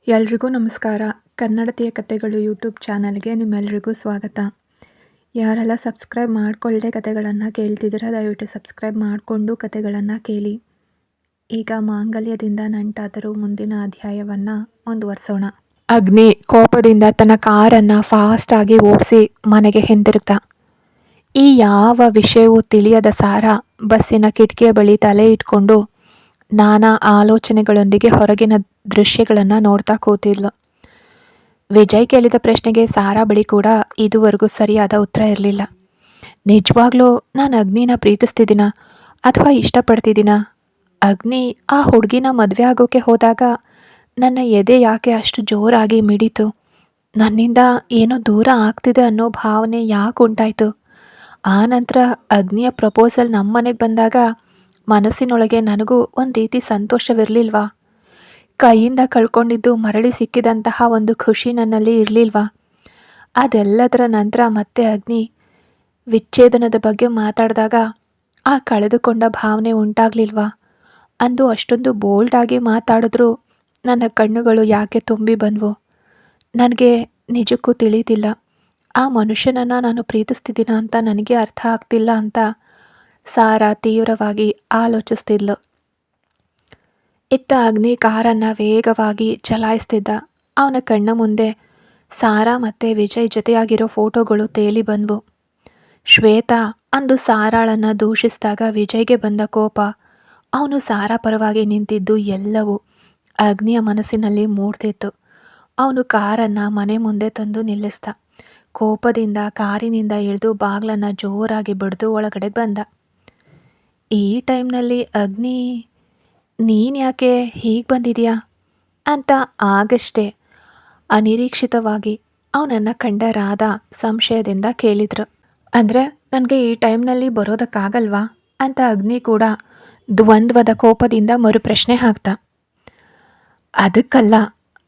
ಎಲ್ರಿಗೂ ನಮಸ್ಕಾರ. ಕನ್ನಡತಿಯ ಕಥೆಗಳು ಯೂಟ್ಯೂಬ್ ಚಾನಲ್ಗೆ ನಿಮ್ಮೆಲ್ರಿಗೂ ಸ್ವಾಗತ. ಯಾರೆಲ್ಲ ಸಬ್ಸ್ಕ್ರೈಬ್ ಮಾಡ್ಕೊಳ್ಳದೆ ಕಥೆಗಳನ್ನು ಕೇಳ್ತಿದ್ದೀರಾ ದಯವಿಟ್ಟು ಸಬ್ಸ್ಕ್ರೈಬ್ ಮಾಡಿಕೊಂಡು ಕಥೆಗಳನ್ನು ಕೇಳಿ. ಈಗ ಮಾಂಗಲ್ಯದಿಂದ ನಂಟಾದರೂ ಮುಂದಿನ ಅಧ್ಯಾಯವನ್ನು ಮುಂದುವರಿಸೋಣ. ಅಗ್ನಿ ಕೋಪದಿಂದ ತನ್ನ ಕಾರನ್ನು ಫಾಸ್ಟಾಗಿ ಓಡಿಸಿ ಮನೆಗೆ ಹಿಂದಿರುಗ್ದ. ಈ ಯಾವ ವಿಷಯವೂ ತಿಳಿಯದ ಸಾರಾ ಬಸ್ಸಿನ ಕಿಟಕಿಯ ಬಳಿ ತಲೆ ಇಟ್ಕೊಂಡು ನಾನಾ ಆಲೋಚನೆಗಳೊಂದಿಗೆ ಹೊರಗಿನ ದೃಶ್ಯಗಳನ್ನು ನೋಡ್ತಾ ಕೂತಿದ್ಲು. ವಿಜಯ್ ಕೇಳಿದ ಪ್ರಶ್ನೆಗೆ ಸಾರಾ ಬಳಿ ಕೂಡ ಇದುವರೆಗೂ ಸರಿಯಾದ ಉತ್ತರ ಇರಲಿಲ್ಲ. ನಿಜವಾಗ್ಲೂ ನಾನು ಅಗ್ನಿನ ಪ್ರೀತಿಸ್ತಿದ್ದೀನ ಅಥವಾ ಇಷ್ಟಪಡ್ತಿದ್ದೀನ? ಅಗ್ನಿ ಆ ಹುಡುಗಿನ ಮದುವೆ ಆಗೋಕೆ ಹೋದಾಗ ನನ್ನ ಎದೆ ಯಾಕೆ ಅಷ್ಟು ಜೋರಾಗಿ ಮಿಡಿತು? ನನ್ನಿಂದ ಏನೋ ದೂರ ಆಗ್ತಿದೆ ಅನ್ನೋ ಭಾವನೆ ಯಾಕೆ ಉಂಟಾಯಿತು? ಆ ನಂತರ ಅಗ್ನಿಯ ಪ್ರಪೋಸಲ್ ನಮ್ಮ ಮನೆಗೆ ಬಂದಾಗ ಮನಸ್ಸಿನೊಳಗೆ ನನಗೂ ಒಂದು ರೀತಿ ಸಂತೋಷವಿರಲಿಲ್ವಾ? ಕೈಯಿಂದ ಕಳ್ಕೊಂಡಿದ್ದು ಮರಳಿ ಸಿಕ್ಕಿದಂತಹ ಒಂದು ಖುಷಿ ನನ್ನಲ್ಲಿ ಇರಲಿಲ್ವಾ? ಅದೆಲ್ಲದರ ನಂತರ ಮತ್ತೆ ಅಗ್ನಿ ವಿಚ್ಛೇದನದ ಬಗ್ಗೆ ಮಾತಾಡಿದಾಗ ಆ ಕಳೆದುಕೊಂಡ ಭಾವನೆ ಉಂಟಾಗಲಿಲ್ವಾ? ಅಂದು ಅಷ್ಟೊಂದು ಬೋಲ್ಡಾಗಿ ಮಾತಾಡಿದ್ರು ನನ್ನ ಕಣ್ಣುಗಳು ಯಾಕೆ ತುಂಬಿ ಬಂದವು? ನನಗೆ ನಿಜಕ್ಕೂ ತಿಳಿದಿಲ್ಲ. ಆ ಮನುಷ್ಯನನ್ನು ನಾನು ಪ್ರೀತಿಸ್ತಿದ್ದೀನ ಅಂತ ನನಗೆ ಅರ್ಥ ಆಗ್ತಿಲ್ಲ ಅಂತ ಸಾರಾ ತೀವ್ರವಾಗಿ ಆಲೋಚಿಸ್ತಿದ್ಲು. ಇತ್ತ ಅಗ್ನಿ ಕಾರನ್ನು ವೇಗವಾಗಿ ಚಲಾಯಿಸ್ತಿದ್ದ. ಅವನ ಕಣ್ಣ ಮುಂದೆ ಸಾರಾ ಮತ್ತು ವಿಜಯ್ ಜೊತೆಯಾಗಿರೋ ಫೋಟೋಗಳು ತೇಲಿ ಬಂದವು. ಶ್ವೇತಾ ಅಂದು ಸಾರಾಳನ್ನು ದೂಷಿಸಿದಾಗ ವಿಜಯ್ಗೆ ಬಂದ ಕೋಪ, ಅವನು ಸಾರಾ ಪರವಾಗಿ ನಿಂತಿದ್ದು ಎಲ್ಲವೂ ಅಗ್ನಿಯ ಮನಸ್ಸಿನಲ್ಲಿ ಮೂಡ್ತಿತ್ತು. ಅವನು ಕಾರನ್ನು ಮನೆ ಮುಂದೆ ತಂದು ನಿಲ್ಲಿಸ್ದ. ಕೋಪದಿಂದ ಕಾರಿನಿಂದ ಇಳಿದು ಬಾಗಿಲನ್ನು ಜೋರಾಗಿ ಬಡಿದು ಒಳಗಡೆ ಬಂದ. ಈ ಟೈಮ್ನಲ್ಲಿ ಅಗ್ನಿ, ನೀನು ಯಾಕೆ ಹೀಗೆ ಬಂದಿದೆಯಾ ಅಂತ ಆಗಷ್ಟೇ ಅನಿರೀಕ್ಷಿತವಾಗಿ ಅವನನ್ನು ಕಂಡ ರಾಧಾ ಸಂಶಯದಿಂದ ಕೇಳಿದ್ರು. ಅಂದರೆ ನನಗೆ ಈ ಟೈಮ್ನಲ್ಲಿ ಬರೋದಕ್ಕಾಗಲ್ವಾ ಅಂತ ಅಗ್ನಿ ಕೂಡ ದ್ವಂದ್ವದ ಕೋಪದಿಂದ ಮರುಪ್ರಶ್ನೆ ಹಾಕ್ತ. ಅದಕ್ಕಲ್ಲ,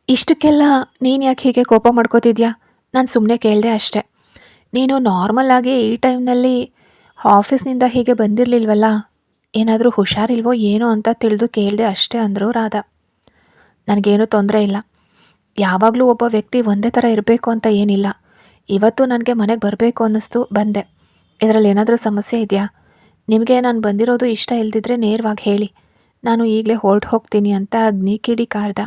ಇಷ್ಟಕ್ಕೆಲ್ಲ ನೀನು ಯಾಕೆ ಹೀಗೆ ಕೋಪ ಮಾಡ್ಕೋತಿದ್ಯಾ? ನಾನು ಸುಮ್ಮನೆ ಕೇಳಿದೆ ಅಷ್ಟೆ. ನೀನು ನಾರ್ಮಲಾಗಿ ಈ ಟೈಮ್ನಲ್ಲಿ ಆಫೀಸ್ನಿಂದ ಹೀಗೆ ಬಂದಿರಲಿಲ್ವಲ್ಲ, ಏನಾದರೂ ಹುಷಾರಿಲ್ವೋ ಏನೋ ಅಂತ ತಿಳಿದು ಕೇಳಿದೆ ಅಷ್ಟೇ ಅಂದರು ರಾಧಾ. ನನಗೇನು ತೊಂದರೆ ಇಲ್ಲ. ಯಾವಾಗಲೂ ಒಬ್ಬ ವ್ಯಕ್ತಿ ಒಂದೇ ಥರ ಇರಬೇಕು ಅಂತ ಏನಿಲ್ಲ. ಇವತ್ತು ನನಗೆ ಮನೆಗೆ ಬರಬೇಕು ಅನ್ನಿಸ್ತು, ಬಂದೆ. ಇದರಲ್ಲಿ ಏನಾದರೂ ಸಮಸ್ಯೆ ಇದೆಯಾ? ನಿಮಗೆ ನಾನು ಬಂದಿರೋದು ಇಷ್ಟ ಇಲ್ದಿದ್ರೆ ನೇರವಾಗಿ ಹೇಳಿ, ನಾನು ಈಗಲೇ ಹೊರಟು ಹೋಗ್ತೀನಿ ಅಂತ ಅಗ್ನಿ ಕಿಡಿ ಕಾರ್ದ.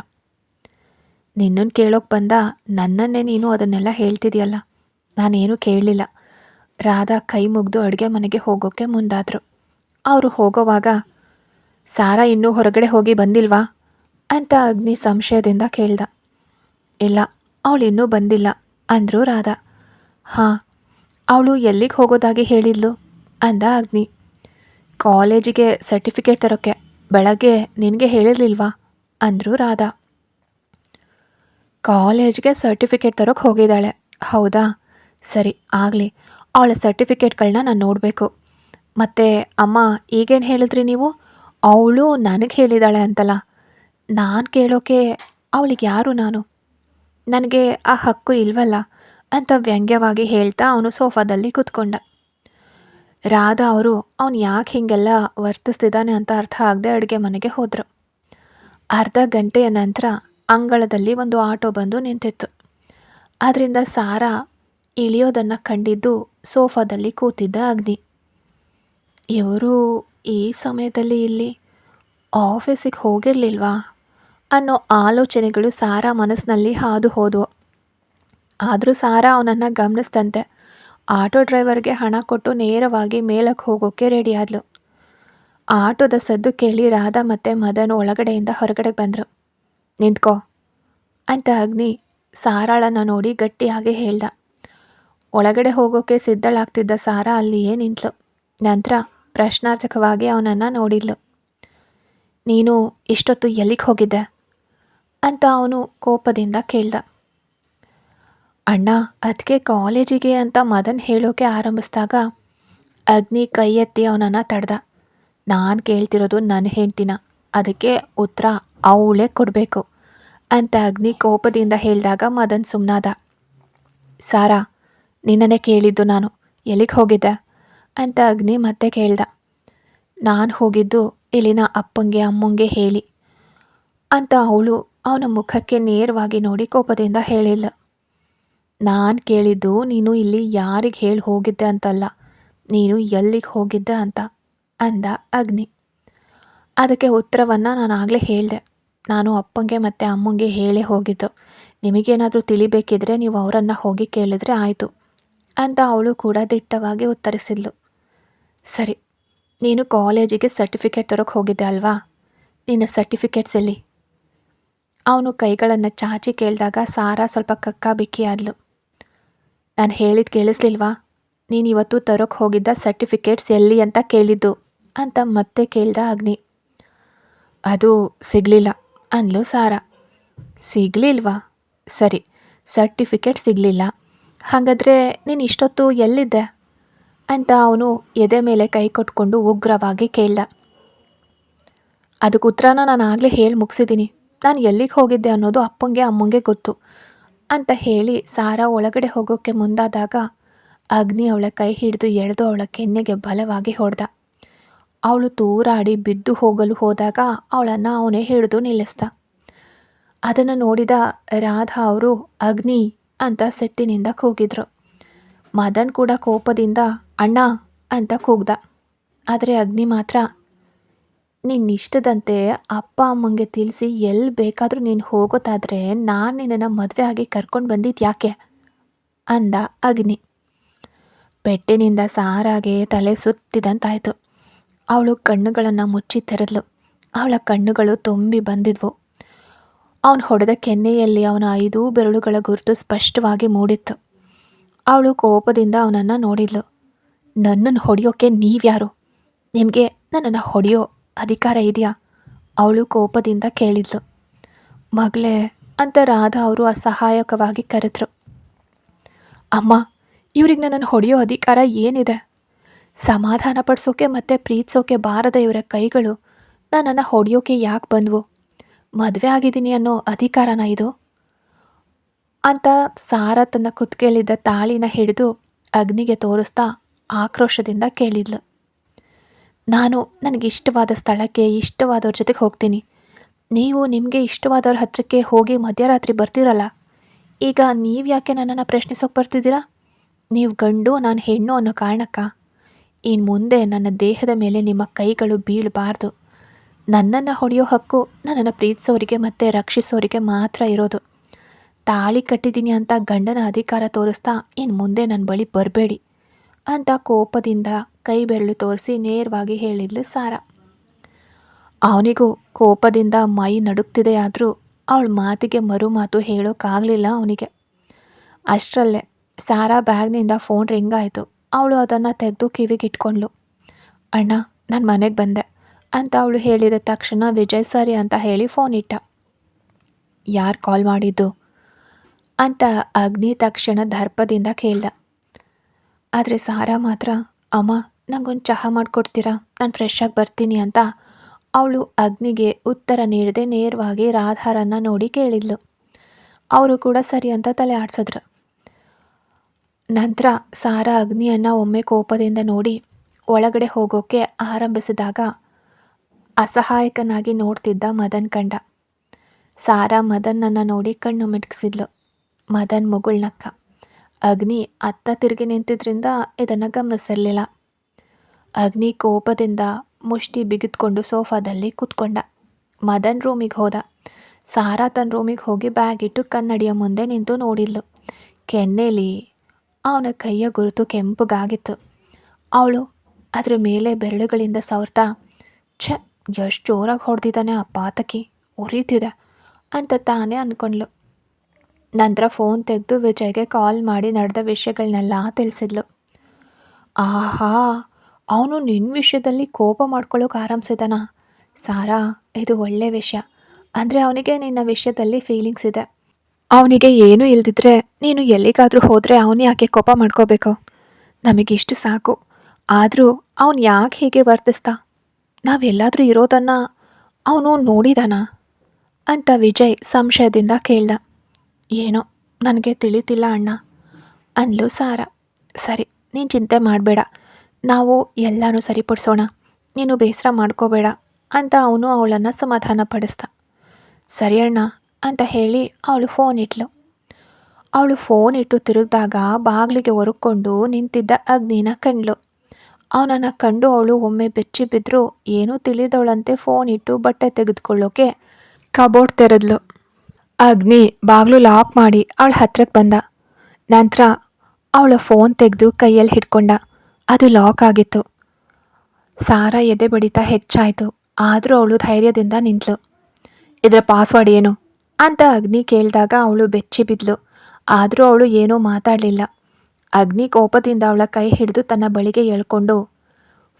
ನಿನ್ನನ್ನು ಕೇಳೋಕೆ ಬಂದ ನನ್ನನ್ನೇ ನೀನು ಅದನ್ನೆಲ್ಲ ಹೇಳ್ತಿದೆಯಲ್ಲ. ನಾನೇನು ಕೇಳಲಿಲ್ಲ. ರಾಧಾ ಕೈ ಮುಗಿದು ಅಡುಗೆ ಮನೆಗೆ ಹೋಗೋಕ್ಕೆ ಮುಂದಾದರು. ಅವರು ಹೋಗೋವಾಗ, ಸಾರಾ ಇನ್ನೂ ಹೊರಗಡೆ ಹೋಗಿ ಬಂದಿಲ್ವಾ ಅಂತ ಅಗ್ನಿ ಸಂಶಯದಿಂದ ಕೇಳ್ದ. ಇಲ್ಲ, ಅವಳು ಇನ್ನೂ ಬಂದಿಲ್ಲ ಅಂದರು ರಾಧಾ. ಹಾಂ, ಅವಳು ಎಲ್ಲಿಗೆ ಹೋಗೋದಾಗಿ ಹೇಳಿದ್ಲು ಅಂದ ಅಗ್ನಿ. ಕಾಲೇಜಿಗೆ ಸರ್ಟಿಫಿಕೇಟ್ ತರೋಕ್ಕೆ. ಬೆಳಗ್ಗೆ ನಿನಗೆ ಹೇಳಿರಲಿಲ್ವಾ ಅಂದರು ರಾಧಾ. ಕಾಲೇಜ್ಗೆ ಸರ್ಟಿಫಿಕೇಟ್ ತರೋಕ್ಕೆ ಹೋಗಿದ್ದಾಳೆ. ಹೌದಾ, ಸರಿ ಆಗಲಿ. ಅವಳ ಸರ್ಟಿಫಿಕೇಟ್ಗಳನ್ನ ನಾನು ನೋಡಬೇಕು. ಮತ್ತು ಅಮ್ಮ, ಈಗೇನು ಹೇಳಿದ್ರಿ ನೀವು? ಅವಳು ನನಗೆ ಹೇಳಿದ್ದಾಳೆ ಅಂತಲ್ಲ. ನಾನು ಕೇಳೋಕೆ ಅವಳಿಗೆ ಯಾರು ನಾನು? ನನಗೆ ಆ ಹಕ್ಕು ಇಲ್ವಲ್ಲ ಅಂತ ವ್ಯಂಗ್ಯವಾಗಿ ಹೇಳ್ತಾ ಅವನು ಸೋಫಾದಲ್ಲಿ ಕೂತ್ಕೊಂಡ. ರಾಧಾ ಅವರು ಅವನು ಯಾಕೆ ಹೀಗೆಲ್ಲ ವರ್ತಿಸ್ತಿದ್ದಾನೆ ಅಂತ ಅರ್ಥ ಆಗದೆ ಅಡುಗೆ ಮನೆಗೆ ಹೋದರು. ಅರ್ಧ ಗಂಟೆಯ ನಂತರ ಅಂಗಳದಲ್ಲಿ ಒಂದು ಆಟೋ ಬಂದು ನಿಂತಿತ್ತು. ಅದರಿಂದ ಸಾರಾ ಇಳಿಯೋದನ್ನು ಕಂಡಿದ್ದು ಸೋಫಾದಲ್ಲಿ ಕೂತಿದ್ದ ಅಗ್ನಿ. ಇವರು ಈ ಸಮಯದಲ್ಲಿ ಇಲ್ಲಿ ಆಫೀಸಿಗೆ ಹೋಗಿರಲಿಲ್ವಾ ಅನ್ನೋ ಆಲೋಚನೆಗಳು ಸಾರಾ ಮನಸ್ಸಿನಲ್ಲಿ ಹಾದು ಹೋದವು. ಆದರೂ ಸಾರಾ ಅವನನ್ನು ಗಮನಿಸ್ತಂತೆ ಆಟೋ ಡ್ರೈವರ್ಗೆ ಹಣ ಕೊಟ್ಟು ನೇರವಾಗಿ ಮೇಲಕ್ಕೆ ಹೋಗೋಕ್ಕೆ ರೆಡಿಯಾದ್ಲು. ಆಟೋದ ಸದ್ದು ಕೇಳಿ ರಾಧಾ ಮತ್ತು ಮದನ್ ಒಳಗಡೆಯಿಂದ ಹೊರಗಡೆ ಬಂದರು. ನಿಂತ್ಕೋ ಅಂತ ಅಗ್ನಿ ಸಾರಾಳನ್ನು ನೋಡಿ ಗಟ್ಟಿಯಾಗಿ ಹೇಳ್ದ. ಒಳಗಡೆ ಹೋಗೋಕ್ಕೆ ಸಿದ್ಧಳಾಗ್ತಿದ್ದ ಸಾರಾ ಅಲ್ಲಿಯೇ ನಿಂತಳು. ನಂತರ ಪ್ರಶ್ನಾರ್ಥಕವಾಗಿ ಅವನನ್ನು ನೋಡಿದ್ಲು. ನೀನು ಇಷ್ಟೊತ್ತು ಎಲ್ಲಿಗೆ ಹೋಗಿದ್ದೆ ಅಂತ ಅವನು ಕೋಪದಿಂದ ಕೇಳ್ದ. ಅಣ್ಣ, ಅದಕ್ಕೆ ಕಾಲೇಜಿಗೆ ಅಂತ ಮದನ್ ಹೇಳೋಕೆ ಆರಂಭಿಸಿದಾಗ ಅಗ್ನಿ ಕೈ ಎತ್ತಿ ಅವನನ್ನು ತಡೆದ. ನಾನು ಕೇಳ್ತಿರೋದು ನನ್ನ ಹೆಂಡ್ತಿನ, ಅದಕ್ಕೆ ಉತ್ತರ ಅವಳೇ ಕೊಡಬೇಕು ಅಂತ ಅಗ್ನಿ ಕೋಪದಿಂದ ಹೇಳಿದಾಗ ಮದನ್ ಸುಮ್ಮನಾದ. ಸಾರಾ, ನಿನ್ನನ್ನೇ ಕೇಳಿದ್ದು ನಾನು. ಎಲ್ಲಿಗೆ ಹೋಗಿದ್ದೆ ಅಂತ ಅಗ್ನಿ ಮತ್ತೆ ಕೇಳ್ದ. ನಾನು ಹೋಗಿದ್ದು ಇಲ್ಲಿನ ಅಪ್ಪಂಗೆ ಅಮ್ಮಂಗೆ ಹೇಳಿ ಅಂತ ಅವಳು ಅವನ ಮುಖಕ್ಕೆ ನೇರವಾಗಿ ನೋಡಿ ಕೋಪದಿಂದ ಹೇಳಿಲ್ಲ, ನಾನು ಕೇಳಿದ್ದು ನೀನು ಇಲ್ಲಿ ಯಾರಿಗೆ ಹೇಳಿ ಹೋಗಿದ್ದೆ ಅಂತಲ್ಲ, ನೀನು ಎಲ್ಲಿಗೆ ಹೋಗಿದ್ದೆ ಅಂತ ಅಂದ ಅಗ್ನಿ. ಅದಕ್ಕೆ ಉತ್ತರವನ್ನು ನಾನು ಆಗಲೇ ಹೇಳಿದೆ, ನಾನು ಅಪ್ಪಂಗೆ ಮತ್ತು ಅಮ್ಮಂಗೆ ಹೇಳೇ ಹೋಗಿದ್ದು, ನಿಮಗೇನಾದರೂ ತಿಳಿಬೇಕಿದ್ರೆ ನೀವು ಅವರನ್ನು ಹೋಗಿ ಕೇಳಿದ್ರೆ ಆಯಿತು ಅಂತ ಅವಳು ಕೂಡ ದಿಟ್ಟವಾಗಿ ಉತ್ತರಿಸಿದ್ಲು. ಸರಿ, ನೀನು ಕಾಲೇಜಿಗೆ ಸರ್ಟಿಫಿಕೇಟ್ ತರೋಕ್ಕೆ ಹೋಗಿದ್ದೆ ಅಲ್ವಾ, ನಿನ್ನ ಸರ್ಟಿಫಿಕೇಟ್ಸ್ ಎಲ್ಲಿ? ಅವನು ಕೈಗಳನ್ನು ಚಾಚಿ ಕೇಳಿದಾಗ ಸಾರಾ ಸ್ವಲ್ಪ ಕಕ್ಕಾಬಿಕ್ಕಿ ಆದ್ಲು. ನಾನು ಹೇಳಿದ್ದು ಕೇಳಿಸ್ಲಿಲ್ವಾ? ನೀನು ಇವತ್ತು ತರೋಕ್ಕೆ ಹೋಗಿದ್ದ ಸರ್ಟಿಫಿಕೇಟ್ಸ್ ಎಲ್ಲಿ ಅಂತ ಕೇಳಿದ್ದು ಅಂತ ಮತ್ತೆ ಕೇಳ್ದ ಅಗ್ನಿ. ಅದು ಸಿಗಲಿಲ್ಲ ಅಂದ್ಲು ಸಾರಾ. ಸಿಗಲಿಲ್ವಾ? ಸರಿ, ಸರ್ಟಿಫಿಕೇಟ್ ಸಿಗಲಿಲ್ಲ, ಹಾಗಾದರೆ ನೀನು ಇಷ್ಟೊತ್ತು ಎಲ್ಲಿದ್ದೆ ಅಂತ ಅವನು ಎದೆ ಮೇಲೆ ಕೈ ಕೊಟ್ಕೊಂಡು ಉಗ್ರವಾಗಿ ಕೇಳ್ದ. ಅದಕ್ಕೆ ಉತ್ತರನ ನಾನು ಆಗಲೇ ಹೇಳಿ ಮುಗಿಸಿದ್ದೀನಿ, ನಾನು ಎಲ್ಲಿಗೆ ಹೋಗಿದ್ದೆ ಅನ್ನೋದು ಅಪ್ಪಂಗೆ ಅಮ್ಮಂಗೆ ಗೊತ್ತು ಅಂತ ಹೇಳಿ ಸಾರಾ ಒಳಗಡೆ ಹೋಗೋಕ್ಕೆ ಮುಂದಾದಾಗ ಅಗ್ನಿ ಅವಳ ಕೈ ಹಿಡಿದು ಎಳೆದು ಅವಳ ಕೆನ್ನೆಗೆ ಬಲವಾಗಿ ಹೊಡೆದ. ಅವಳು ತೂರಾಡಿ ಬಿದ್ದು ಹೋಗಲು ಹೋದಾಗ ಅವಳನ್ನು ಅವನೇ ಹಿಡಿದು ನಿಲ್ಲಿಸ್ದ. ಅದನ್ನು ನೋಡಿದ ರಾಧಾ ಅವರು ಅಗ್ನಿ ಅಂತ ಸಿಟ್ಟಿನಿಂದ ಕೂಗಿದ್ರು. ಮದನ್ ಕೂಡ ಕೋಪದಿಂದ ಅಣ್ಣ ಅಂತ ಕೂಗ್ದ. ಆದರೆ ಅಗ್ನಿ ಮಾತ್ರ, ನಿನ್ನಿಷ್ಟದಂತೆ ಅಪ್ಪ ಅಮ್ಮಂಗೆ ತಿಳಿಸಿ ಎಲ್ಲಿ ಬೇಕಾದರೂ ನೀನು ಹೋಗೋದಾದರೆ ನಾನು ನಿನ್ನನ್ನು ಮದುವೆ ಆಗಿ ಕರ್ಕೊಂಡು ಬಂದಿದ್ದು ಯಾಕೆ ಅಂದ ಅಗ್ನಿ. ಪೆಟ್ಟಿನಿಂದ ಸಾರಾಗೆ ತಲೆ ಸುತ್ತಿದಂತಾಯಿತು. ಅವಳು ಕಣ್ಣುಗಳನ್ನು ಮುಚ್ಚಿ ತೆರೆದ್ಲು. ಅವಳ ಕಣ್ಣುಗಳು ತುಂಬಿ ಬಂದಿದ್ವು. ಅವನು ಹೊಡೆದ ಕೆನ್ನೆಯಲ್ಲಿ ಅವನ 5 ಬೆರಳುಗಳ ಗುರುತು ಸ್ಪಷ್ಟವಾಗಿ ಮೂಡಿತ್ತು. ಅವಳು ಕೋಪದಿಂದ ಅವನನ್ನು ನೋಡಿದ್ಲು. ನನ್ನನ್ನು ಹೊಡೆಯೋಕ್ಕೆ ನೀವ್ಯಾರು? ನಿಮಗೆ ನನ್ನನ್ನು ಹೊಡೆಯೋ ಅಧಿಕಾರ ಇದೆಯಾ? ಅವಳು ಕೋಪದಿಂದ ಕೇಳಿದ್ಲು. ಮಗಳೇ ಅಂತ ರಾಧಾ ಅವರು ಅಸಹಾಯಕವಾಗಿ ಕರೆದ್ರು. ಅಮ್ಮ, ಇವ್ರಿಗೆ ನನ್ನನ್ನು ಹೊಡೆಯೋ ಅಧಿಕಾರ ಏನಿದೆ? ಸಮಾಧಾನ ಪಡಿಸೋಕೆ ಮತ್ತು ಪ್ರೀತಿಸೋಕೆ ಬಾರದ ಇವರ ಕೈಗಳು ನನ್ನನ್ನು ಹೊಡೆಯೋಕೆ ಯಾಕೆ ಬಂದವು? ಮದುವೆ ಆಗಿದ್ದೀನಿ ಅನ್ನೋ ಅಧಿಕಾರನ ಇದು ಅಂತ ಸಾರಾ ತನ್ನ ಕುತ್ತಿಗೆಯಲ್ಲಿದ್ದ ತಾಳಿನ ಹಿಡಿದು ಅಗ್ನಿಗೆ ತೋರಿಸ್ತಾ ಆಕ್ರೋಶದಿಂದ ಕೇಳಿದ್ಲು. ನಾನು ನನಗಿಷ್ಟವಾದ ಸ್ಥಳಕ್ಕೆ ಇಷ್ಟವಾದವ್ರ ಜೊತೆಗೆ ಹೋಗ್ತೀನಿ, ನೀವು ನಿಮಗೆ ಇಷ್ಟವಾದವ್ರ ಹತ್ರಕ್ಕೆ ಹೋಗಿ ಮಧ್ಯರಾತ್ರಿ ಬರ್ತೀರಲ್ಲ, ಈಗ ನೀವು ಯಾಕೆ ನನ್ನನ್ನು ಪ್ರಶ್ನಿಸೋಕೆ ಬರ್ತಿದ್ದೀರಾ? ನೀವು ಗಂಡು ನಾನು ಹೆಣ್ಣು ಅನ್ನೋ ಕಾರಣಕ್ಕ? ಇನ್ನು ಮುಂದೆ ನನ್ನ ದೇಹದ ಮೇಲೆ ನಿಮ್ಮ ಕೈಗಳು ಬೀಳಬಾರ್ದು. ನನ್ನನ್ನು ಹೊಡೆಯೋ ಹಕ್ಕು ನನ್ನನ್ನು ಪ್ರೀತಿಸೋರಿಗೆ ಮತ್ತು ರಕ್ಷಿಸೋರಿಗೆ ಮಾತ್ರ ಇರೋದು. ತಾಳಿ ಕಟ್ಟಿದ್ದೀನಿ ಅಂತ ಗಂಡನ ಅಧಿಕಾರ ತೋರಿಸ್ತಾ ಇನ್ನು ಮುಂದೆ ನನ್ನ ಬಳಿ ಬರಬೇಡಿ ಅಂತ ಕೋಪದಿಂದ ಕೈ ಬೆರಳು ತೋರಿಸಿ ನೇರವಾಗಿ ಹೇಳಿದ್ಲು ಸಾರಾ. ಅವನಿಗೂ ಕೋಪದಿಂದ ಮೈ ನಡುಗ್ತಿದೆ, ಆದರೂ ಅವಳ ಮಾತಿಗೆ ಮರು ಮಾತು ಹೇಳೋಕ್ಕಾಗಲಿಲ್ಲ ಅವನಿಗೆ. ಅಷ್ಟರಲ್ಲೇ ಸಾರಾ ಬ್ಯಾಗ್ನಿಂದ ಫೋನ್ ರಿಂಗ್ ಆಯಿತು. ಅವಳು ಅದನ್ನು ತೆಗೆದು ಕಿವಿಗಿಟ್ಕೊಂಡ್ಳು. ಅಣ್ಣ, ನಾನು ಮನೆಗೆ ಬಂದೆ ಅಂತ ಅವಳು ಹೇಳಿದ ತಕ್ಷಣ ವಿಜಯ್ ಸರಿ ಅಂತ ಹೇಳಿ ಫೋನ್ ಇಟ್ಟ. ಯಾರು ಕಾಲ್ ಮಾಡಿದ್ದು ಅಂತ ಅಗ್ನಿ ತಕ್ಷಣ ದರ್ಪದಿಂದ ಕೇಳ್ದ. ಆದರೆ ಸಾರಾ ಮಾತ್ರ, ಅಮ್ಮ ನಂಗೊಂದು ಚಹಾ ಮಾಡಿಕೊಡ್ತೀರಾ, ನಾನು ಫ್ರೆಶ್ ಆಗಿ ಬರ್ತೀನಿ ಅಂತ ಅವಳು ಅಗ್ನಿಗೆ ಉತ್ತರ ನೀಡದೆ ನೇರವಾಗಿ ರಾಧಾರನ್ನು ನೋಡಿ ಕೇಳಿದ್ಲು. ಅವರು ಕೂಡ ಸರಿ ಅಂತ ತಲೆ ಆಡಿಸಿದ್ರು. ನಂತರ ಸಾರಾ ಅಗ್ನಿಯನ್ನು ಒಮ್ಮೆ ಕೋಪದಿಂದ ನೋಡಿ ಒಳಗಡೆ ಹೋಗೋಕ್ಕೆ ಆರಂಭಿಸಿದಾಗ ಅಸಹಾಯಕನಾಗಿ ನೋಡ್ತಿದ್ದ ಮದನ್ ಕಂಡ. ಸಾರಾ ಮದನ್ನನ್ನು ನೋಡಿ ಕಣ್ಣು ಮಿಟುಕಿಸಿದ್ಲು. ಮದನ್ ಮುಗುಳ್ನಕ್ಕ. ಅಗ್ನಿ ಅತ್ತ ತಿರುಗಿ ನಿಂತಿದ್ರಿಂದ ಇದನ್ನು ಗಮನಿಸಿರಲಿಲ್ಲ. ಅಗ್ನಿ ಕೋಪದಿಂದ ಮುಷ್ಟಿ ಬಿಗಿದ್ಕೊಂಡು ಸೋಫಾದಲ್ಲಿ ಕೂತ್ಕೊಂಡ. ಮದನ್ ರೂಮಿಗೆ ಹೋದ. ಸಾರಾ ತನ್ನ ರೂಮಿಗೆ ಹೋಗಿ ಬ್ಯಾಗ್ ಇಟ್ಟು ಕನ್ನಡಿಯ ಮುಂದೆ ನಿಂತು ನೋಡಿದ್ಲು. ಕೆನ್ನೆಲಿ ಅವನ ಕೈಯ ಗುರುತು ಕೆಂಪಗಾಗಿತ್ತು. ಅವಳು ಅದರ ಮೇಲೆ ಬೆರಳುಗಳಿಂದ ಸವರ್ತಾ, ಛೆ, ಎಷ್ಟು ಜೋರಾಗಿ ಹೊಡೆದಿದ್ದಾನೆ ಆ ಪಾತಕಿ, ಉರಿತಿದೆ ಅಂತ ತಾನೇ ಅಂದ್ಕೊಂಡ್ಲು. ನಂತರ ಫೋನ್ ತೆಗೆದು ವಿಜಯ್ಗೆ ಕಾಲ್ ಮಾಡಿ ನಡೆದ ವಿಷಯಗಳನ್ನೆಲ್ಲ ತಿಳಿಸಿದ್ಲು. ಆಹಾ, ಅವನು ನಿನ್ನ ವಿಷಯದಲ್ಲಿ ಕೋಪ ಮಾಡ್ಕೊಳ್ಳೋಕೆ ಆರಂಭಿಸಿದಾನ ಸಾರಾ, ಇದು ಒಳ್ಳೆ ವಿಷಯ. ಅಂದರೆ ಅವನಿಗೆ ನಿನ್ನ ವಿಷಯದಲ್ಲಿ ಫೀಲಿಂಗ್ಸ್ ಇದೆ. ಅವನಿಗೆ ಏನೂ ಇಲ್ದಿದ್ರೆ ನೀನು ಎಲ್ಲಿಗಾದರೂ ಹೋದರೆ ಅವನು ಯಾಕೆ ಕೋಪ ಮಾಡ್ಕೋಬೇಕು? ನಮಗಿಷ್ಟು ಸಾಕು. ಆದರೂ ಅವನು ಯಾಕೆ ಹೀಗೆ ವರ್ತಿಸ್ತಾ? ನಾವೆಲ್ಲಾದರೂ ಇರೋದನ್ನು ಅವನು ನೋಡಿದಾನ ಅಂತ ವಿಜಯ್ ಸಂಶಯದಿಂದ ಕೇಳ್ದ. ಏನೋ ನನಗೆ ತಿಳಿತಿಲ್ಲ ಅಣ್ಣ ಅಂದ್ಲು ಸಾರಾ. ಸರಿ, ನೀನು ಚಿಂತೆ ಮಾಡಬೇಡ, ನಾವು ಎಲ್ಲನೂ ಸರಿಪಡಿಸೋಣ, ನೀನು ಬೇಸರ ಮಾಡ್ಕೋಬೇಡ ಅಂತ ಅವನು ಅವಳನ್ನು ಸಮಾಧಾನ ಪಡಿಸ್ದ. ಸರಿ ಅಣ್ಣ, ಅಂತ ಹೇಳಿ ಅವಳು ಫೋನ್ ಇಟ್ಲು. ಅವಳು ಫೋನ್ ಇಟ್ಟು ತಿರುಗಿದಾಗ ಬಾಗಿಲಿಗೆ ಒರಕೊಂಡು ನಿಂತಿದ್ದ ಅಗ್ನಿನ ಕಂಡ್ಳು. ಅವನನ್ನು ಕಂಡು ಅವಳು ಒಮ್ಮೆ ಬೆಚ್ಚಿ ಬಿದ್ದರೂ ಏನೂ ತಿಳಿದವಳಂತೆ ಫೋನ್ ಇಟ್ಟು ಬಟ್ಟೆ ತೆಗೆದುಕೊಳ್ಳೋಕೆ ಕಬೋರ್ಡ್ ತೆರೆದ್ಲು. ಅಗ್ನಿ ಬಾಗಿಲು ಲಾಕ್ ಮಾಡಿ ಅವಳ ಹತ್ರಕ್ಕೆ ಬಂದ. ನಂತರ ಅವಳ ಫೋನ್ ತೆಗೆದು ಕೈಯಲ್ಲಿ ಹಿಡ್ಕೊಂಡ. ಅದು ಲಾಕ್ ಆಗಿತ್ತು. ಸಾರಾ ಎದೆ ಬಡಿತ ಹೆಚ್ಚಾಯಿತು. ಆದರೂ ಅವಳು ಧೈರ್ಯದಿಂದ ನಿಂತಳು. ಇದರ ಪಾಸ್ವರ್ಡ್ ಏನು ಅಂತ ಅಗ್ನಿ ಕೇಳಿದಾಗ ಅವಳು ಬೆಚ್ಚಿ ಬಿದ್ಲು. ಆದರೂ ಅವಳು ಏನೂ ಮಾತಾಡಲಿಲ್ಲ. ಅಗ್ನಿ ಕೋಪದಿಂದ ಅವಳ ಕೈ ಹಿಡಿದು ತನ್ನ ಬಳಿಗೆ ಎಳ್ಕೊಂಡು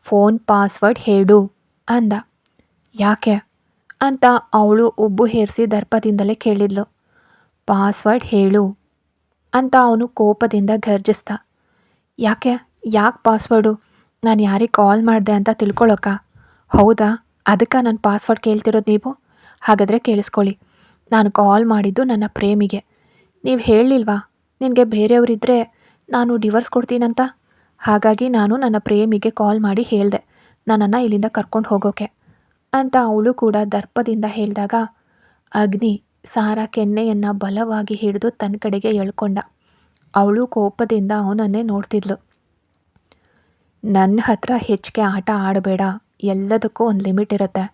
ಫೋನ್ ಪಾಸ್ವರ್ಡ್ ಹೇಳು ಅಂದ. ಯಾಕೆ ಅಂತ ಅವಳು ಉಬ್ಬು ಹೇರಿಸಿ ದರ್ಪದಿಂದಲೇ ಕೇಳಿದ್ಲು. ಪಾಸ್ವರ್ಡ್ ಹೇಳು ಅಂತ ಅವನು ಕೋಪದಿಂದ ಗರ್ಜಿಸ್ದ. ಯಾಕೆ ಪಾಸ್ವರ್ಡು? ನಾನು ಯಾರಿಗೆ ಕಾಲ್ ಮಾಡಿದೆ ಅಂತ ತಿಳ್ಕೊಳಕ್ಕ? ಹೌದಾ, ಅದಕ್ಕೆ ನನ್ನ ಪಾಸ್ವರ್ಡ್ ಕೇಳ್ತಿರೋದು ನೀವು? ಹಾಗಾದರೆ ಕೇಳಿಸ್ಕೊಳ್ಳಿ, ನಾನು ಕಾಲ್ ಮಾಡಿದ್ದು ನನ್ನ ಪ್ರೇಮಿಗೆ. ನೀವು ಹೇಳಲಿಲ್ವಾ ನಿನಗೆ ಬೇರೆಯವರಿದ್ದರೆ ನಾನು ಡಿವೋರ್ಸ್ ಕೊಡ್ತೀನಂತ? ಹಾಗಾಗಿ ನಾನು ನನ್ನ ಪ್ರೇಮಿಗೆ ಕಾಲ್ ಮಾಡಿ ಹೇಳಿದೆ ನನ್ನನ್ನು ಇಲ್ಲಿಂದ ಕರ್ಕೊಂಡು ಹೋಗೋಕೆ ಅಂತ ಅವಳು ಕೂಡ ದರ್ಪದಿಂದ ಹೇಳಿದಾಗ ಅಗ್ನಿ ಸಾರಾ ಕೆನ್ನೆಯನ್ನು ಬಲವಾಗಿ ಹಿಡಿದು ತನ್ನ ಕಡೆಗೆ ಎಳ್ಕೊಂಡ. ಅವಳು ಕೋಪದಿಂದ ಅವನನ್ನೇ ನೋಡ್ತಿದ್ಲು. ನನ್ನ ಹತ್ರ ಹೆಚ್ಚಿಗೆ ಆಟ ಆಡಬೇಡ, ಎಲ್ಲದಕ್ಕೂ ಒಂದು ಲಿಮಿಟ್ ಇರುತ್ತೆ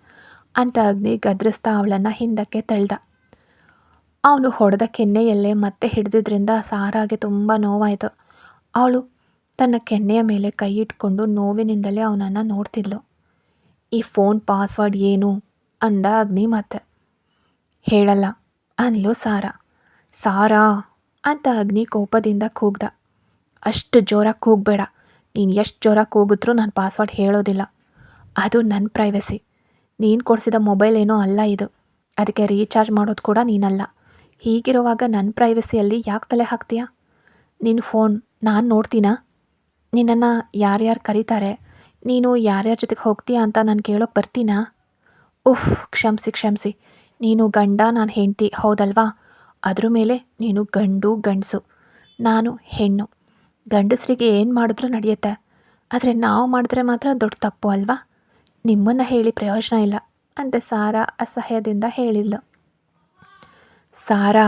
ಅಂತ ಅಗ್ನಿ ಗದ್ರಿಸ್ತಾ ಅವಳನ್ನು ಹಿಂದಕ್ಕೆ ತಳ್ದ. ಅವನು ಹೊಡೆದ ಕೆನ್ನೆಯಲ್ಲೇ ಮತ್ತೆ ಹಿಡಿದಿದ್ರಿಂದ ಸಾರಾಗೆ ತುಂಬ ನೋವಾಯಿತು. ಅವಳು ತನ್ನ ಕೆನ್ನೆಯ ಮೇಲೆ ಕೈ ಇಟ್ಕೊಂಡು ನೋವಿನಿಂದಲೇ ಅವನನ್ನು ನೋಡ್ತಿದ್ಲು. ಈ ಫೋನ್ ಪಾಸ್ವರ್ಡ್ ಏನು ಅಂದ ಅಗ್ನಿ ಮತ್ತೆ. ಹೇಳಲ್ಲ ಅನ್ಲು ಸಾರಾ. ಸಾರಾ ಅಂತ ಅಗ್ನಿ ಕೋಪದಿಂದ ಕೂಗ್ದ. ಅಷ್ಟು ಜೋರಾಗಿ ಕೂಗಬೇಡ. ನೀನು ಎಷ್ಟು ಜೋರಾಗಿ ಕೂಗಿದ್ರೂ ನಾನು ಪಾಸ್ವರ್ಡ್ ಹೇಳೋದಿಲ್ಲ. ಅದು ನನ್ನ ಪ್ರೈವಸಿ. ನೀನು ಕೊಡಿಸಿದ ಮೊಬೈಲ್ ಏನೋ ಅಲ್ಲ ಇದು. ಅದಕ್ಕೆ ರೀಚಾರ್ಜ್ ಮಾಡೋದು ಕೂಡ ನೀನಲ್ಲ. ಹೀಗಿರುವಾಗ ನನ್ನ ಪ್ರೈವಸಿಯಲ್ಲಿ ಯಾಕೆ ತಲೆ ಹಾಕ್ತೀಯಾ? ನಿನ್ನ ಫೋನ್ ನಾನು ನೋಡ್ತೀನಾ? ನಿನ್ನನ್ನು ಯಾರ್ಯಾರು ಕರೀತಾರೆ, ನೀನು ಯಾರ್ಯಾರ ಜೊತೆಗೆ ಹೋಗ್ತೀಯಾ ಅಂತ ನಾನು ಕೇಳೋಕೆ ಬರ್ತೀನಾ? ಉಫ್, ಕ್ಷಮಿಸಿ. ನೀನು ಗಂಡ, ನಾನು ಹೆಂಡತಿ, ಹೌದಲ್ವಾ? ಅದ್ರ ಮೇಲೆ ನೀನು ಗಂಡಸು, ನಾನು ಹೆಣ್ಣು. ಗಂಡಸರಿಗೆ ಏನು ಮಾಡಿದ್ರೂ ನಡೆಯುತ್ತೆ, ಆದರೆ ನಾವು ಮಾಡಿದ್ರೆ ಮಾತ್ರ ದೊಡ್ಡ ತಪ್ಪು ಅಲ್ವಾ? ನಿಮ್ಮನ್ನು ಹೇಳಿ ಪ್ರಯೋಜನ ಇಲ್ಲ ಅಂತ ಸಾರಾ ಅಸಹ್ಯದಿಂದ ಹೇಳಿದ್ಲು. ಸಾರಾ,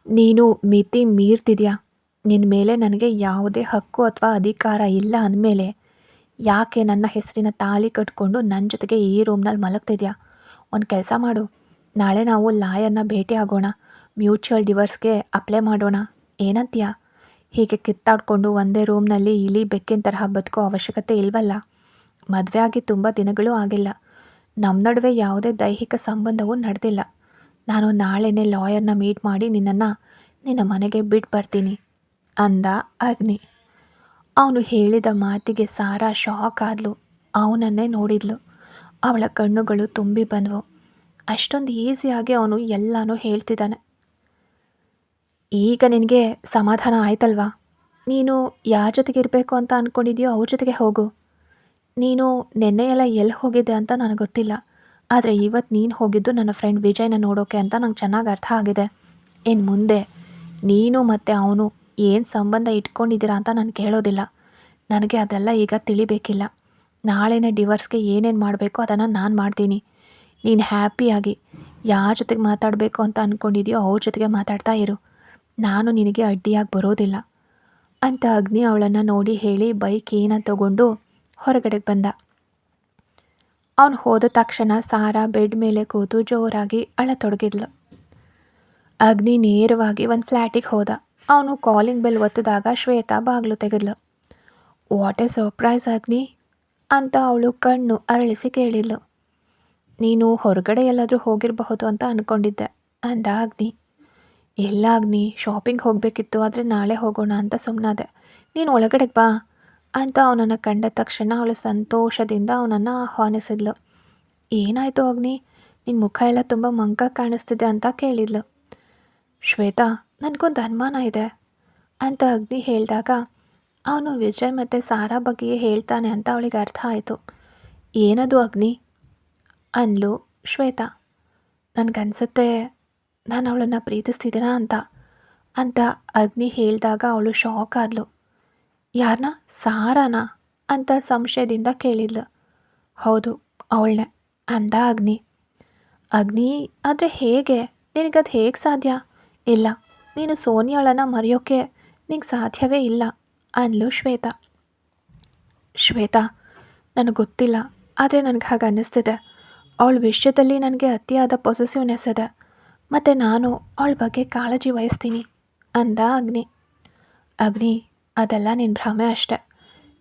ನೀನು ಮಿತಿ ಮೀರ್ತಿದ್ಯಾ. ನಿನ್ನ ಮೇಲೆ ನನಗೆ ಯಾವುದೇ ಹಕ್ಕು ಅಥವಾ ಅಧಿಕಾರ ಇಲ್ಲ ಅಂದಮೇಲೆ ಯಾಕೆ ನನ್ನ ಹೆಸರಿನ ತಾಳಿ ಕಟ್ಕೊಂಡು ನನ್ನ ಜೊತೆಗೆ ಈ ರೂಮ್ನಲ್ಲಿ ಮಲಗ್ತಿದ್ಯಾ? ಒಂದು ಕೆಲಸ ಮಾಡು, ನಾಳೆ ನಾವು ಲಾಯರ್ನ ಭೇಟಿ ಆಗೋಣ, ಮ್ಯೂಚುವಲ್ ಡಿವೋರ್ಸ್ಗೆ ಅಪ್ಲೈ ಮಾಡೋಣ, ಏನಂತೀಯ? ಹೀಗೆ ಕಿತ್ತಾಡ್ಕೊಂಡು ಒಂದೇ ರೂಮ್ನಲ್ಲಿ ಇಲಿ ಬೆಕ್ಕಿನ ತರಹ ಬದುಕೋ ಅವಶ್ಯಕತೆ ಇಲ್ವಲ್ಲ. ಮದುವೆ ಆಗಿ ತುಂಬ ದಿನಗಳೂ ಆಗಿಲ್ಲ. ನಮ್ಮ ನಡುವೆ ಯಾವುದೇ ದೈಹಿಕ ಸಂಬಂಧವೂ ನಡೆದಿಲ್ಲ. ನಾನು ನಾಳೆನೇ ಲಾಯರ್ನ ಮೀಟ್ ಮಾಡಿ ನಿನ್ನ ಮನೆಗೆ ಬಿಟ್ಟು ಬರ್ತೀನಿ ಅಂದ ಅಗ್ನಿ. ಅವನು ಹೇಳಿದ ಮಾತಿಗೆ ಸಾರಾ ಶಾಕ್ ಆದ್ಲು. ಅವನನ್ನೇ ನೋಡಿದ್ಲು. ಅವಳ ಕಣ್ಣುಗಳು ತುಂಬಿ ಬಂದವು. ಅಷ್ಟೊಂದು ಈಸಿಯಾಗಿ ಅವನು ಎಲ್ಲನೂ ಹೇಳ್ತಿದ್ದಾನೆ. ಈಗ ನಿನಗೆ ಸಮಾಧಾನ ಆಯ್ತಲ್ವಾ? ನೀನು ಯಾರ ಜೊತೆಗೆ ಇರಬೇಕು ಅಂತ ಅಂದ್ಕೊಂಡಿದ್ಯೋ ಅವ್ರ ಜೊತೆಗೆ ಹೋಗು. ನೀನು ನೆನ್ನೆಯೆಲ್ಲ ಎಲ್ಲಿ ಹೋಗಿದ್ದೆ ಅಂತ ನನಗೆ ಗೊತ್ತಿಲ್ಲ, ಆದರೆ ಇವತ್ತು ನೀನು ಹೋಗಿದ್ದು ನನ್ನ ಫ್ರೆಂಡ್ ವಿಜಯ್ನ ನೋಡೋಕೆ ಅಂತ ನಂಗೆ ಚೆನ್ನಾಗಿ ಅರ್ಥ ಆಗಿದೆ. ಇನ್ನು ಮುಂದೆ ನೀನು ಮತ್ತು ಅವನು ಏನು ಸಂಬಂಧ ಇಟ್ಕೊಂಡಿದ್ದೀರಾ ಅಂತ ನಾನು ಕೇಳೋದಿಲ್ಲ. ನನಗೆ ಅದೆಲ್ಲ ಈಗ ತಿಳಿಬೇಕಿಲ್ಲ. ನಾಳೆನೇ ಡಿವೋರ್ಸ್ಗೆ ಏನೇನು ಮಾಡಬೇಕು ಅದನ್ನು ನಾನು ಮಾಡ್ತೀನಿ. ನೀನು ಹ್ಯಾಪಿಯಾಗಿ ಯಾರ ಜೊತೆಗೆ ಮಾತಾಡಬೇಕು ಅಂತ ಅಂದ್ಕೊಂಡಿದೆಯೋ ಅವ್ರ ಜೊತೆಗೆ ಮಾತಾಡ್ತಾ ಇರು. ನಾನು ನಿನಗೆ ಅಡ್ಡಿಯಾಗಿ ಬರೋದಿಲ್ಲ ಅಂತ ಅಗ್ನಿ ಅವಳನ್ನು ನೋಡಿ ಹೇಳಿ ಬೈಕ್ ತಗೊಂಡು ಹೊರಗಡೆಗೆ ಬಂದ. ಅವನು ಹೋದ ತಕ್ಷಣ ಸಾರಾ ಬೆಡ್ ಮೇಲೆ ಕೂತು ಜೋರಾಗಿ ಅಳತೊಡಗಿದ್ಲು. ಅಗ್ನಿ ನೇರವಾಗಿ ಒಂದು ಫ್ಲ್ಯಾಟಿಗೆ ಹೋದ. ಅವನು ಕಾಲಿಂಗ್ ಬೆಲ್ ಒತ್ತಿದಾಗ ಶ್ವೇತಾ ಬಾಗಿಲು ತೆಗೆದ್ಲು. ವಾಟ್ ಎ ಸರ್ಪ್ರೈಸ್ ಅಗ್ನಿ ಅಂತ ಅವಳು ಕಣ್ಣು ಅರಳಿಸಿ ಕೇಳಿದ್ಲು. ನೀನು ಹೊರಗಡೆ ಎಲ್ಲಾದರೂ ಹೋಗಿರಬಹುದು ಅಂತ ಅಂದ್ಕೊಂಡಿದ್ದೆ ಅಂದ ಅಗ್ನಿ. ಇಲ್ಲ ಅಗ್ನಿ, ಶಾಪಿಂಗ್ ಹೋಗಬೇಕಿತ್ತು, ಆದರೆ ನಾಳೆ ಹೋಗೋಣ ಅಂತ ಸುಮ್ಮನಾದೆ. ನೀನು ಒಳಗಡೆಗೆ ಬಾ ಅಂತ ಅವನನ್ನು ಕಂಡ ತಕ್ಷಣ ಅವಳು ಸಂತೋಷದಿಂದ ಅವನನ್ನು ಆಹ್ವಾನಿಸಿದ್ಲು. ಏನಾಯಿತು ಅಗ್ನಿ, ನಿನ್ನ ಮುಖ ಎಲ್ಲ ತುಂಬ ಮಂಕ ಕಾಣಿಸ್ತಿದೆ ಅಂತ ಕೇಳಿದ್ಲು. ಶ್ವೇತಾ, ನನಗೊಂದು ಅನುಮಾನ ಇದೆ ಅಂತ ಅಗ್ನಿ ಹೇಳಿದಾಗ ಅವನು ವಿಜಯ್ ಮತ್ತು ಸಾರಾ ಬಗ್ಗೆಯೇ ಹೇಳ್ತಾನೆ ಅಂತ ಅವಳಿಗೆ ಅರ್ಥ ಆಯಿತು. ಏನದು ಅಗ್ನಿ ಅಂದ್ಲು ಶ್ವೇತಾ. ನನಗನ್ಸುತ್ತೆ ನಾನು ಅವಳನ್ನು ಪ್ರೀತಿಸ್ತಿದ್ದೀನ ಅಂತ ಅಗ್ನಿ ಹೇಳಿದಾಗ ಅವಳು ಶಾಕ್ ಆದ್ಲು. ಯಾರನ್ನ? ಸಾರಾನ ಅಂತ ಸಂಶಯದಿಂದ ಕೇಳಿದ್ಲು. ಹೌದು, ಅವಳನ್ನೇ ಅಂದ ಅಗ್ನಿ. ಅಗ್ನಿ, ಆದರೆ ಹೇಗೆ ನಿನಗದು ಹೇಗೆ ಸಾಧ್ಯ? ಇಲ್ಲ, ನೀನು ಸೋನಿಯಾಳನ್ನು ಮರೆಯೋಕ್ಕೆ ನಿಂಗೆ ಸಾಧ್ಯವೇ ಇಲ್ಲ ಅಂದ್ಲು ಶ್ವೇತಾ. ಶ್ವೇತಾ, ನನಗೆ ಗೊತ್ತಿಲ್ಲ, ಆದರೆ ನನಗೆ ಹಾಗೆ ಅನ್ನಿಸ್ತಿದೆ. ಅವಳ ವಿಷಯದಲ್ಲಿ ನನಗೆ ಅತಿಯಾದ ಪೊಸೆಸಿವ್ನೆಸ್ ಇದೆ, ಮತ್ತು ನಾನು ಅವಳ ಬಗ್ಗೆ ಕಾಳಜಿ ವಹಿಸ್ತೀನಿ ಅಂದ ಅಗ್ನಿ. ಅಗ್ನಿ, ಅದೆಲ್ಲ ನಿನ್ನ ಭ್ರಮೆ ಅಷ್ಟೆ.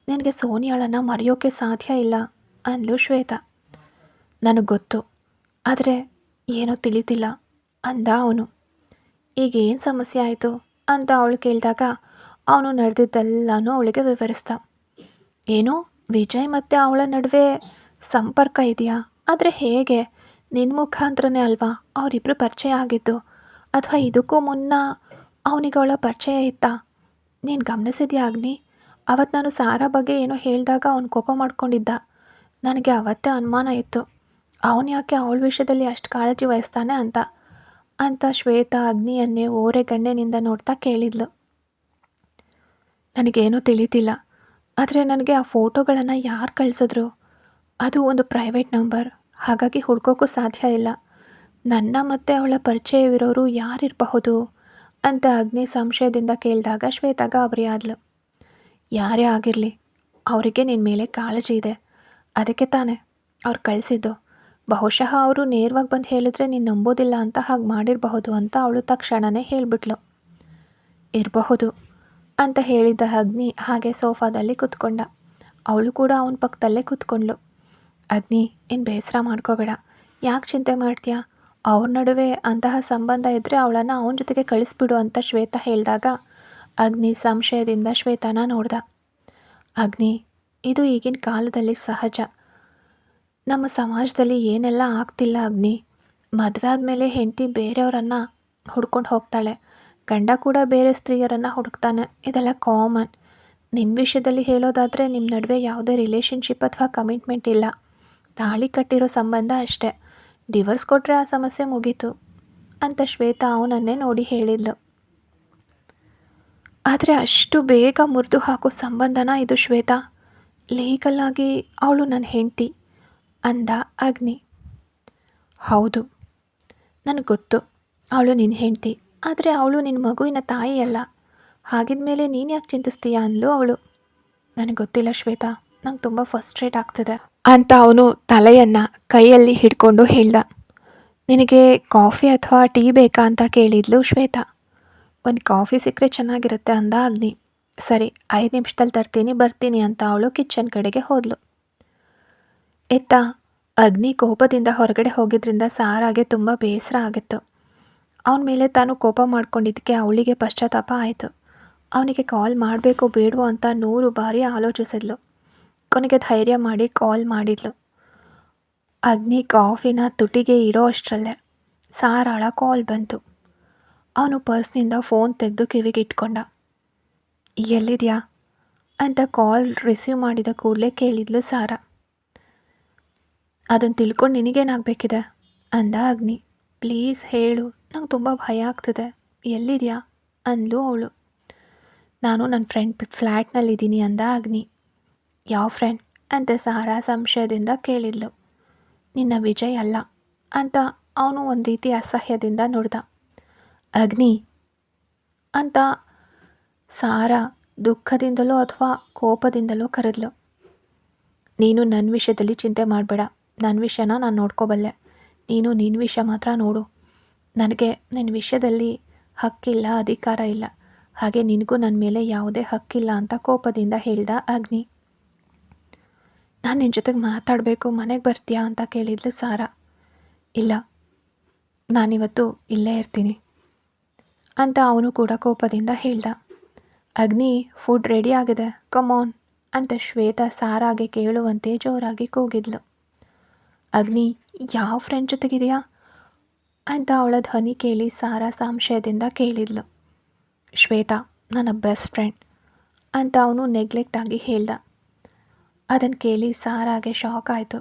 ನಿನಗೆ ಸೋನಿಯಾಳನ್ನು ಮರೆಯೋಕ್ಕೆ ಸಾಧ್ಯ ಇಲ್ಲ ಅಂದ್ಲು ಶ್ವೇತಾ. ನನಗೆ ಗೊತ್ತು, ಆದರೆ ಏನೋ ತಿಳಿತಿಲ್ಲ ಅಂದ ಅವನು. ಈಗ ಏನು ಸಮಸ್ಯೆ ಆಯಿತು ಅಂತ ಅವಳು ಕೇಳಿದಾಗ ಅವನು ನಡೆದಿದ್ದೆಲ್ಲನೂ ಅವಳಿಗೆ ವಿವರಿಸ್ದ. ಏನು, ವಿಜಯ್ ಮತ್ತು ಅವಳ ನಡುವೆ ಸಂಪರ್ಕ ಇದೆಯಾ? ಆದರೆ ಹೇಗೆ? ನಿನ್ನ ಮುಖಾಂತರನೇ ಅಲ್ವಾ ಅವರಿಬ್ಬರು ಪರಿಚಯ ಆಗಿದ್ದು, ಅಥವಾ ಇದಕ್ಕೂ ಮುನ್ನ ಅವನಿಗೆ ಅವಳ ಪರಿಚಯ ಇತ್ತಾ? ನೀನು ಗಮನಿಸಿದ್ಯಾ ಅಗ್ನಿ? ಅವತ್ತು ನಾನು ಸಾರಾ ಬಗ್ಗೆ ಏನೋ ಹೇಳಿದಾಗ ಅವನು ಕೋಪ ಮಾಡ್ಕೊಂಡಿದ್ದ. ನನಗೆ ಅವತ್ತೇ ಅನುಮಾನ ಇತ್ತು, ಅವನು ಯಾಕೆ ಅವಳ ವಿಷಯದಲ್ಲಿ ಅಷ್ಟು ಕಾಳಜಿ ವಹಿಸ್ತಾನೆ ಅಂತ ಶ್ವೇತಾ ಅಗ್ನಿಯನ್ನೇ ಓರೆಗಣ್ಣಿನಿಂದ ನೋಡ್ತಾ ಕೇಳಿದ್ಲು. ನನಗೇನೂ ತಿಳಿತಿಲ್ಲ, ಆದರೆ ನನಗೆ ಆ ಫೋಟೋಗಳನ್ನು ಯಾರು ಕಳಿಸಿದ್ರು? ಅದು ಒಂದು ಪ್ರೈವೇಟ್ ನಂಬರ್, ಹಾಗಾಗಿ ಹುಡ್ಕೋಕ್ಕೂ ಸಾಧ್ಯ ಇಲ್ಲ. ನನ್ನ ಮತ್ತು ಅವಳ ಪರಿಚಯವಿರೋರು ಯಾರಿರಬಹುದು ಅಂತ ಅಗ್ನಿ ಸಂಶಯದಿಂದ ಕೇಳಿದಾಗ ಶ್ವೇತಾ ಗಾಬರಿ ಆದ್ಲು. ಯಾರೇ ಆಗಿರಲಿ, ಅವರಿಗೆ ನಿನ್ನ ಮೇಲೆ ಕಾಳಜಿ ಇದೆ, ಅದಕ್ಕೆ ತಾನೇ ಅವ್ರು ಕಳಿಸಿದ್ದು. ಬಹುಶಃ ಅವರು ನೇರವಾಗಿ ಬಂದು ಹೇಳಿದ್ರೆ ನೀನು ನಂಬೋದಿಲ್ಲ ಅಂತ ಹಾಗೆ ಮಾಡಿರಬಹುದು ಅಂತ ಅವಳು ತಕ್ಷಣವೇ ಹೇಳಿಬಿಟ್ಲು. ಇರಬಹುದು ಅಂತ ಹೇಳಿದ್ದ ಅಗ್ನಿ ಹಾಗೆ ಸೋಫಾದಲ್ಲಿ ಕೂತ್ಕೊಂಡ. ಅವಳು ಕೂಡ ಅವನ ಪಕ್ಕದಲ್ಲೇ ಕೂತ್ಕೊಂಡ್ಳು. ಅಗ್ನಿ, ಏನು ಬೇಸರ ಮಾಡ್ಕೋಬೇಡ, ಯಾಕೆ ಚಿಂತೆ ಮಾಡ್ತೀಯಾ? ಅವ್ರ ನಡುವೆ ಅಂತಹ ಸಂಬಂಧ ಇದ್ದರೆ ಅವಳನ್ನು ಅವನ ಜೊತೆಗೆ ಕಳಿಸ್ಬಿಡು ಅಂತ ಶ್ವೇತಾ ಹೇಳಿದಾಗ ಅಗ್ನಿ ಸಂಶಯದಿಂದ ಶ್ವೇತಾನ ನೋಡ್ದ. ಅಗ್ನಿ, ಇದು ಈಗಿನ ಕಾಲದಲ್ಲಿ ಸಹಜ. ನಮ್ಮ ಸಮಾಜದಲ್ಲಿ ಏನೆಲ್ಲ ಆಗ್ತಿಲ್ಲ ಅಗ್ನಿ. ಮದುವೆ ಆದಮೇಲೆ ಹೆಂಡತಿ ಬೇರೆಯವರನ್ನು ಹುಡ್ಕೊಂಡು ಹೋಗ್ತಾಳೆ, ಗಂಡ ಕೂಡ ಬೇರೆ ಸ್ತ್ರೀಯರನ್ನು ಹುಡುಕ್ತಾನೆ, ಇದೆಲ್ಲ ಕಾಮನ್. ನಿಮ್ಮ ವಿಷಯದಲ್ಲಿ ಹೇಳೋದಾದರೆ ನಿಮ್ಮ ನಡುವೆ ಯಾವುದೇ ರಿಲೇಷನ್ಶಿಪ್ ಅಥವಾ ಕಮಿಟ್ಮೆಂಟ್ ಇಲ್ಲ, ತಾಳಿ ಕಟ್ಟಿರೋ ಸಂಬಂಧ ಅಷ್ಟೇ. ಡಿವೋರ್ಸ್ ಕೊಟ್ಟರೆ ಆ ಸಮಸ್ಯೆ ಮುಗೀತು ಅಂತ ಶ್ವೇತಾ ಅವನನ್ನೇ ನೋಡಿ ಹೇಳಿದ್ಲು. ಆದರೆ ಅಷ್ಟು ಬೇಗ ಮುರಿದು ಹಾಕೋ ಸಂಬಂಧನ ಇದು ಶ್ವೇತಾ? ಲೀಗಲಾಗಿ ಅವಳು ನನ್ನ ಹೆಂಡತಿ ಅಂದ ಅಗ್ನಿ. ಹೌದು, ನನಗೆ ಗೊತ್ತು, ಅವಳು ನಿನ್ನ ಹೆಂಡತಿ, ಆದರೆ ಅವಳು ನಿನ್ನ ಮಗುವಿನ ತಾಯಿ ಅಲ್ಲ. ಹಾಗಿದ್ಮೇಲೆ ನೀನು ಯಾಕೆ ಚಿಂತಿಸ್ತೀಯ ಅಂದ್ಲು ಅವಳು. ನನಗೆ ಗೊತ್ತಿಲ್ಲ ಶ್ವೇತಾ, ನಂಗೆ ತುಂಬ ಫಸ್ಟ್ರೇಟ್ ಆಗ್ತಿದೆ ಅಂತ ಅವನು ತಲೆಯನ್ನು ಕೈಯಲ್ಲಿ ಹಿಡ್ಕೊಂಡು ಹೇಳ್ದ. ನಿನಗೆ ಕಾಫಿ ಅಥವಾ ಟೀ ಬೇಕಾ ಅಂತ ಕೇಳಿದ್ಲು ಶ್ವೇತಾ. ಒಂದು ಕಾಫಿ ಸಿಕ್ಕರೆ ಚೆನ್ನಾಗಿರುತ್ತೆ ಅಂದ ಅಗ್ನಿ. ಸರಿ, 5 ನಿಮಿಷದಲ್ಲಿ ತರ್ತೀನಿ, ಬರ್ತೀನಿ ಅಂತ ಅವಳು ಕಿಚನ್ ಕಡೆಗೆ ಹೋದ್ಲು. ಎತ್ತ ಅಗ್ನಿ ಕೋಪದಿಂದ ಹೊರಗಡೆ ಹೋಗಿದ್ರಿಂದ ಸಾರಾಗೆ ತುಂಬ ಬೇಸರ ಆಗಿತ್ತು. ಅವನ ಮೇಲೆ ತಾನು ಕೋಪ ಮಾಡ್ಕೊಂಡಿದ್ದಕ್ಕೆ ಅವಳಿಗೆ ಪಶ್ಚಾತ್ತಾಪ ಆಯಿತು. ಅವನಿಗೆ ಕಾಲ್ ಮಾಡಬೇಕೋ ಬೇಡವೋ ಅಂತ 100 ಬಾರಿ ಆಲೋಚಿಸಿದ್ಲು. ಕೊನೆಗೆ ಧೈರ್ಯ ಮಾಡಿ ಕಾಲ್ ಮಾಡಿದ್ಲು. ಅಗ್ನಿ ಕಾಫಿನ ತುಟಿಗೆ ಇಡೋ ಅಷ್ಟರಲ್ಲೇ ಸಾರಾಳ ಕಾಲ್ ಬಂತು. ಅವನು ಪರ್ಸ್ನಿಂದ ಫೋನ್ ತೆಗೆದು ಕಿವಿಗೆ ಇಟ್ಕೊಂಡ. ಎಲ್ಲಿದೆಯಾ ಅಂತ ಕಾಲ್ ರಿಸೀವ್ ಮಾಡಿದ ಕೂಡಲೇ ಕೇಳಿದ್ಲು ಸಾರಾ. ಅದನ್ನು ತಿಳ್ಕೊಂಡು ನಿನಗೇನಾಗಬೇಕಿದೆ ಅಂದ ಅಗ್ನಿ. ಪ್ಲೀಸ್ ಹೇಳು, ನಂಗೆ ತುಂಬ ಭಯ ಆಗ್ತಿದೆ, ಎಲ್ಲಿದೆಯಾ ಅಂದ್ಲು ಅವಳು. ನಾನು ನನ್ನ ಫ್ರೆಂಡ್ ಫ್ಲ್ಯಾಟ್ನಲ್ಲಿದ್ದೀನಿ ಅಂದ ಅಗ್ನಿ. ಯಾವ ಫ್ರೆಂಡ್ ಅಂತ ಸಾರಾ ಸಂಶಯದಿಂದ ಕೇಳಿದ್ಲು. ನಿನ್ನ ವಿಜಯ್ ಅಲ್ಲ ಅಂತ ಅವನು ಒಂದು ರೀತಿ ಅಸಹ್ಯದಿಂದ ನೋಡ್ದ. ಅಗ್ನಿ ಅಂತ ಸಾರಾ ದುಃಖದಿಂದಲೋ ಅಥವಾ ಕೋಪದಿಂದಲೋ ಕರೆದ್ಲು. ನೀನು ನನ್ನ ವಿಷಯದಲ್ಲಿ ಚಿಂತೆ ಮಾಡಬೇಡ, ನನ್ನ ವಿಷಯನ ನಾನು ನೋಡ್ಕೋಬಲ್ಲೆ, ನೀನು ನಿನ್ನ ವಿಷಯ ಮಾತ್ರ ನೋಡು. ನನಗೆ ನಿನ್ನ ವಿಷಯದಲ್ಲಿ ಹಕ್ಕಿಲ್ಲ, ಅಧಿಕಾರ ಇಲ್ಲ, ಹಾಗೆ ನಿನಗೂ ನನ್ನ ಮೇಲೆ ಯಾವುದೇ ಹಕ್ಕಿಲ್ಲ ಅಂತ ಕೋಪದಿಂದ ಹೇಳ್ದ ಅಗ್ನಿ. ನಾನು ನಿನ್ನ ಜೊತೆಗೆ ಮಾತಾಡಬೇಕು, ಮನೆಗೆ ಬರ್ತೀಯಾ ಅಂತ ಕೇಳಿದ್ಲು ಸಾರಾ. ಇಲ್ಲ, ನಾನಿವತ್ತು ಇಲ್ಲೇ ಇರ್ತೀನಿ ಅಂತ ಅವನು ಕೂಡ ಕೋಪದಿಂದ ಹೇಳ್ದ. ಅಗ್ನಿ, ಫುಡ್ ರೆಡಿ ಆಗಿದೆ, ಕಮಾನ್ ಅಂತ ಶ್ವೇತಾ ಸಾರಾಗೆ ಕೇಳುವಂತೆ ಜೋರಾಗಿ ಕೂಗಿದ್ಲು. ಅಗ್ನಿ, ಯಾವ ಫ್ರೆಂಡ್ ಜೊತೆಗಿದೆಯಾ ಅಂತ ಅವಳ ಧ್ವನಿ ಕೇಳಿ ಸಾರಾ ಸಂಶಯದಿಂದ ಕೇಳಿದ್ಲು. ಶ್ವೇತಾ, ನನ್ನ ಬೆಸ್ಟ್ ಫ್ರೆಂಡ್ ಅಂತ ಅವನು ನೆಗ್ಲೆಕ್ಟಾಗಿ ಹೇಳ್ದ. ಅದನ್ನು ಕೇಳಿ ಸಾರಾಗೆ ಶಾಕ್ ಆಯಿತು.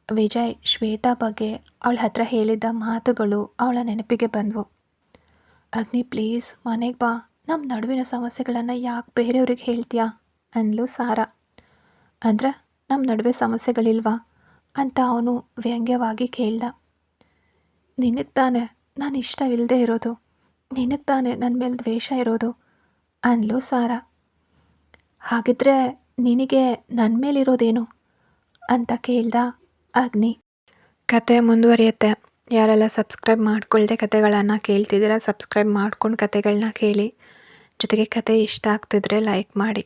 ವಿಜಯ್ ಶ್ವೇತಾ ಬಗ್ಗೆ ಅವಳ ಹತ್ರ ಹೇಳಿದ್ದ ಮಾತುಗಳು ಅವಳ ನೆನಪಿಗೆ ಬಂದವು. ಅಗ್ನಿ ಪ್ಲೀಸ್ ಮನೆಗೆ ಬಾ, ನಮ್ಮ ನಡುವಿನ ಸಮಸ್ಯೆಗಳನ್ನು ಯಾಕೆ ಬೇರೆಯವ್ರಿಗೆ ಹೇಳ್ತೀಯಾ ಅಂದ್ಲು ಸಾರಾ. ಅಂದ್ರೆ ನಮ್ಮ ನಡುವೆ ಸಮಸ್ಯೆಗಳಿಲ್ವಾ ಅಂತ ಅವನು ವ್ಯಂಗ್ಯವಾಗಿ ಕೇಳ್ದ. ನಿನಗೆ ತಾನೆ ನಾನು ಇಷ್ಟವಿಲ್ಲದೆ ಇರೋದು? ನಿನಗೆ ತಾನೇ ನನ್ನ ಮೇಲೆ ದ್ವೇಷ ಇರೋದು ಅಂದ್ಲು ಸಾರಾ. ಹಾಗಿದ್ರೆ ನಿನಗೆ ನನ್ನ ಮೇಲಿರೋದೇನು ಅಂತ ಕೇಳ್ದ ಅಗ್ನಿ. ಕತೆ ಮುಂದುವರಿಯುತ್ತೆ. ಯಾರೆಲ್ಲ ಸಬ್ಸ್ಕ್ರೈಬ್ ಮಾಡ್ಕೊಳ್ದೆ ಕತೆಗಳನ್ನು ಕೇಳ್ತಿದ್ದೀರಾ, ಸಬ್ಸ್ಕ್ರೈಬ್ ಮಾಡ್ಕೊಂಡು ಕತೆಗಳನ್ನ ಕೇಳಿ. ಜೊತೆಗೆ ಕತೆ ಇಷ್ಟ ಆಗ್ತಿದ್ರೆ ಲೈಕ್ ಮಾಡಿ.